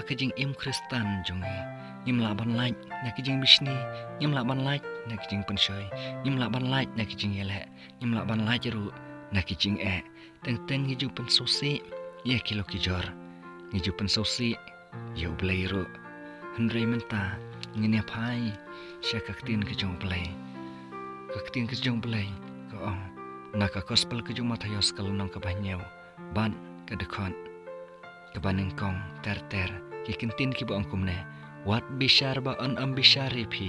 kajing im Kristan jongi nim laban laik na kajing bisni nim laban laik na kajing pensoi nim laban laik na kajing ele nim laban laik ru na kajing teng hiju pensosi ya kilo kijor hiju pensosi ya ublai ru henry menta ngini pai syakaktin kajong play kaktin kajong play ko ong naka gospel kajong Matius kalau nang kabanyau ban kadekon kabaneng kong ter kikintin ki ba angkum ne wat bishar ba an am bishare phi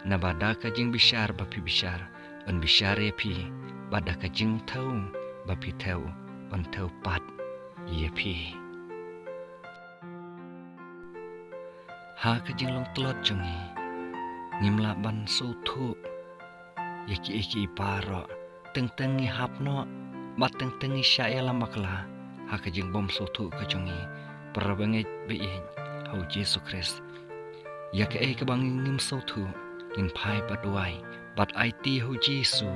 na bada ka jing bishar ba phi bishar an bishare phi bada ka jing thau ba phi thau an thau pat ye phi ha ka jing long tlot jongi nimla ban so thu ye ki paro teng ni hapno bat teng ni sha ya lamakla ha ka jing bom so thu ka jongi parabangai being hau Yesus Christ ya ke ka banging nim so thu in pai patwai bat IT hau Yesu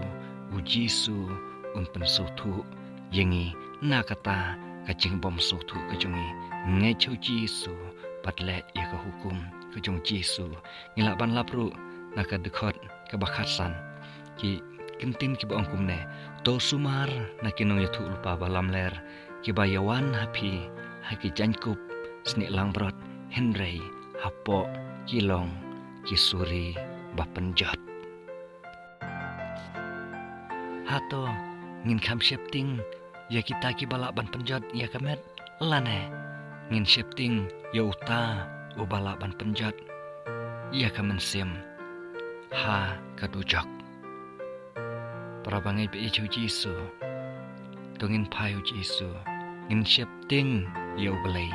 u Yesu un pen so thu yengi na kata ka jing bom so thu ka jongi ngai chau Yesu pat le ya ka hukum ka jong Yesu ngila ban lapru na ka dekhot ka bakhasan ki kintin ki ba angkum ne to sumar na kinong ya thu lupa balam ler ki bayawan happy haki jankup sni langbrot Henry hapo kilong kisuri bapenjot hato ngin kham shifting ya kita ki balak ban penjot ya kamet lane ngin shifting ya uta u balak ban penjot ya kamen sim ha kadujok parabangai be Yesu tungin payu Yesu ngin shifting ya ubalai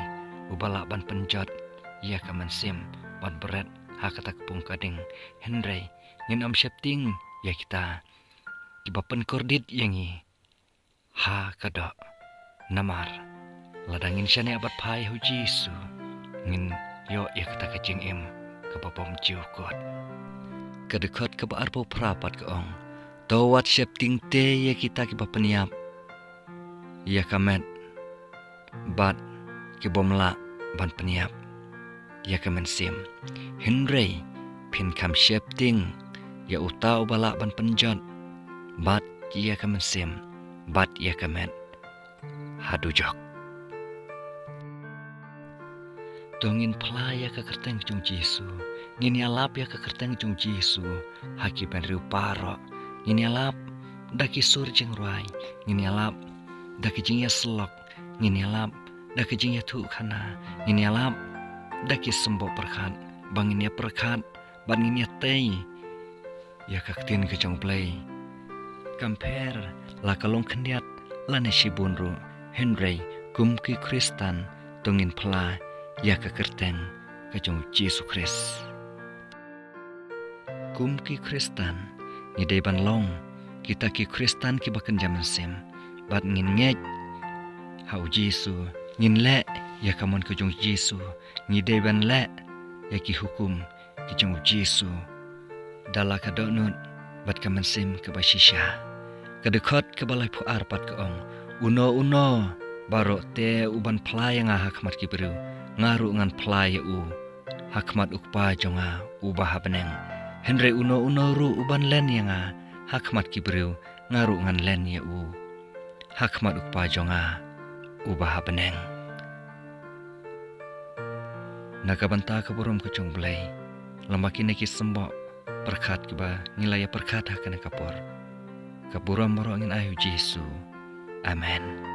ubalak ban penjot ya kaman sim ban berat ha kata kepung kading Henry ngin am shifting ya kita kibapen kordit yangi ha kada namar ladangin syane abat pai hu Yesu ngin yo ya kata kacing em kabapom jiukot kadekot ka arpo prapat ka ong tawat shifting te ya kita kibapen yap ya kamet bat kibomla ban peniap ya kamen sim Henry pin kam shifting ya utau bala ban penjot bat ya kamen sim bat ya kamen hadujok tongin playa ka kerteng jung Yesu ngini alap ya ka kerteng jung Yesu haki ban riu paro ngini alap daki sur jeng ruai ngini alap daki jing ya selok ngini alap dah kejing ya tu khana ngini alap dah ki sembo perkhat bangin ya perkhat bangin ya tei ya kaktin ke jong play compare la kalong khendiat la ne sibunru Henry kum ki Kristan tongin pla ya ka kerteng ke jong Yesus Christ kum ki Kristan ni dei ban long kita ki Kristan ki bakan jaman sem bat ngin ngej hau Yesu ngin le ya kamon ke jong Yesu ngidei ban le ya ki hukum ke jong Yesu dala ka donut bat kamen sim ke basisha kadekot ke balai pu arpat ke ong uno baro te uban play nga hakmat ki beru ngaru ngan play u hakmat ukpa jonga ubah beneng Henry uno ru uban len yang hakmat ki beru ngaru ngan len ya u hakmat ukpa jonga ubah beneng nakabanta kaburum kecung belai lamakin neki sembok perkat kiba nilai perkat hakana kapor kaburum moro angin ayu Yesu amen.